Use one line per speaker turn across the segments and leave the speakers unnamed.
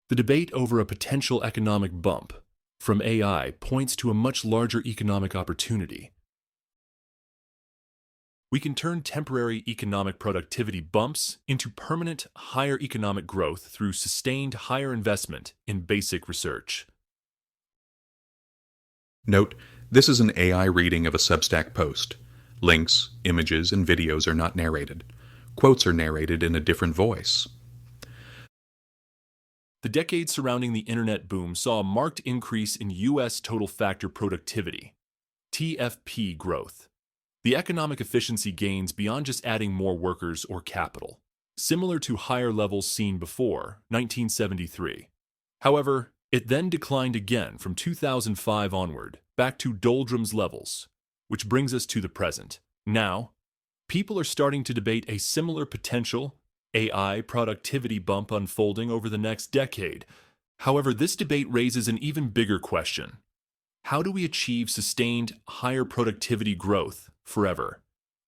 The debate over a potential economic bump from AI points to a much larger economic opportunity. We can turn temporary economic productivity bumps into permanent higher economic growth through sustained higher investment in basic research.
Note, this is an AI reading of a Substack post. Links, images, and videos are not narrated. Quotes are narrated in a different voice.
The decade surrounding the internet boom saw a marked increase in U.S. total factor productivity, TFP growth. The economic efficiency gains beyond just adding more workers or capital, similar to higher levels seen before 1973. However, it then declined again from 2005 onward, back to doldrums levels, which brings us to the present. Now, people are starting to debate a similar potential AI productivity bump unfolding over the next decade. However, this debate raises an even bigger question. How do we achieve sustained higher productivity growth forever,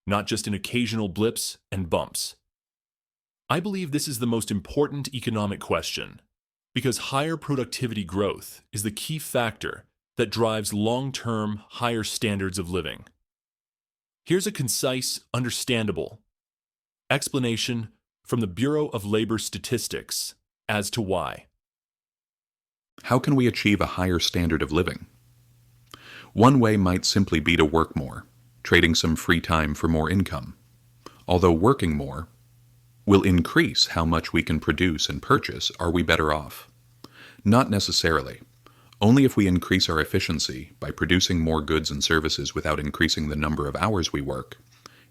not just in occasional blips and bumps? I believe this is the most important economic question, because higher productivity growth is the key factor that drives long-term higher standards of living. Here's a concise, understandable explanation from the Bureau of Labor Statistics as to why.
How can we achieve a higher standard of living? One way might simply be to work more, trading some free time for more income. Although working more will increase how much we can produce and purchase, are we better off? Not necessarily. Only if we increase our efficiency by producing more goods and services without increasing the number of hours we work,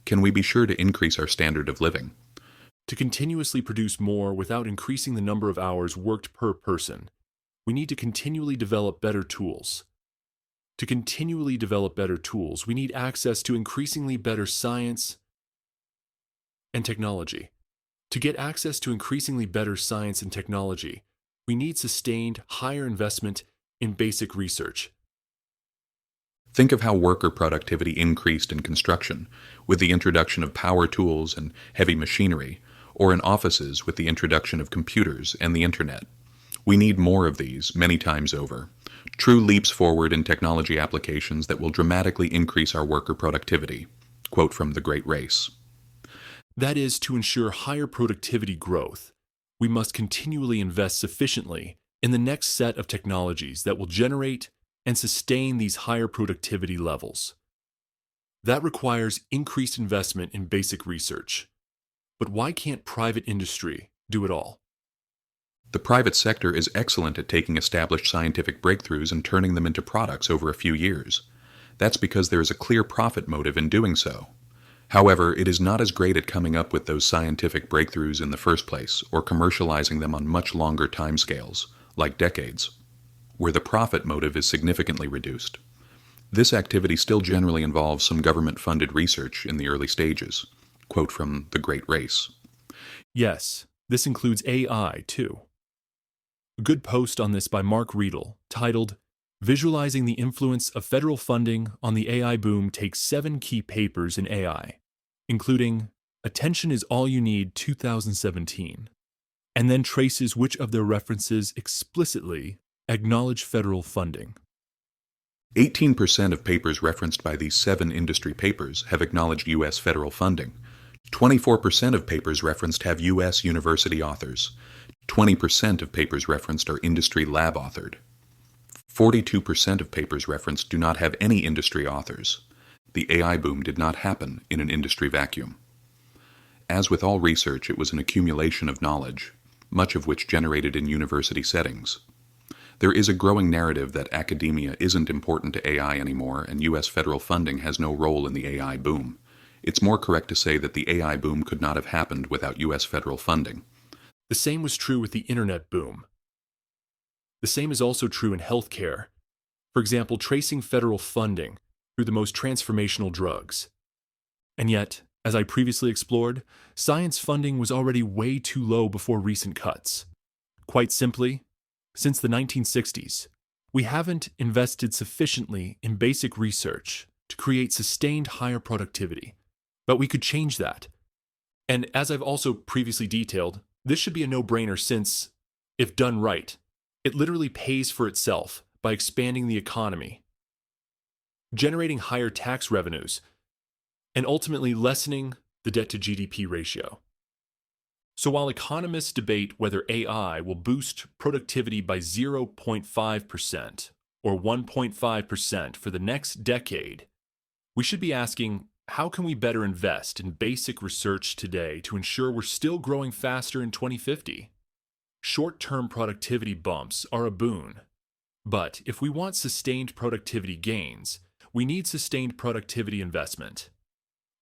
can we be sure to increase our standard of living.
To continuously produce more without increasing the number of hours worked per person, we need to continually develop better tools. To continually develop better tools, we need access to increasingly better science and technology. To get access to increasingly better science and technology, we need sustained higher investment in basic research.
Think of how worker productivity increased in construction with the introduction of power tools and heavy machinery, or in offices with the introduction of computers and the internet. We need more of these many times over. True leaps forward in technology applications that will dramatically increase our worker productivity. Quote from The Great Race.
That is, to ensure higher productivity growth, we must continually invest sufficiently in the next set of technologies that will generate and sustain these higher productivity levels. That requires increased investment in basic research. But why can't private industry do it all?
The private sector is excellent at taking established scientific breakthroughs and turning them into products over a few years. That's because there is a clear profit motive in doing so. However, it is not as great at coming up with those scientific breakthroughs in the first place or commercializing them on much longer timescales, like decades, where the profit motive is significantly reduced. This activity still generally involves some government-funded research in the early stages. Quote from The Great Race.
Yes, this includes AI, too. A good post on this by Mark Riedel, titled Visualizing the Influence of Federal Funding on the AI Boom, takes 7 key papers in AI, including Attention is All You Need 2017, and then traces which of their references explicitly acknowledge federal funding.
18% of papers referenced by these 7 industry papers have acknowledged U.S. federal funding. 24% of papers referenced have U.S. university authors. 20% of papers referenced are industry lab authored. 42% of papers referenced do not have any industry authors. The AI boom did not happen in an industry vacuum. As with all research, it was an accumulation of knowledge, much of which generated in university settings. There is a growing narrative that academia isn't important to AI anymore and U.S. federal funding has no role in the AI boom. It's more correct to say that the AI boom could not have happened without U.S. federal funding.
The same was true with the internet boom. The same is also true in healthcare. For example, tracing federal funding through the most transformational drugs. And yet, as I previously explored, science funding was already way too low before recent cuts. Quite simply, since the 1960s, we haven't invested sufficiently in basic research to create sustained higher productivity. But we could change that. And as I've also previously detailed, this should be a no-brainer since If done right, it literally pays for itself by expanding the economy, generating higher tax revenues, and ultimately lessening the debt to GDP ratio. So while economists debate whether AI will boost productivity by 0.5% or 1.5% for the next decade, we should be asking, how can we better invest in basic research today to ensure we're still growing faster in 2050? Short-term productivity bumps are a boon. But if we want sustained productivity gains, we need sustained productivity investment.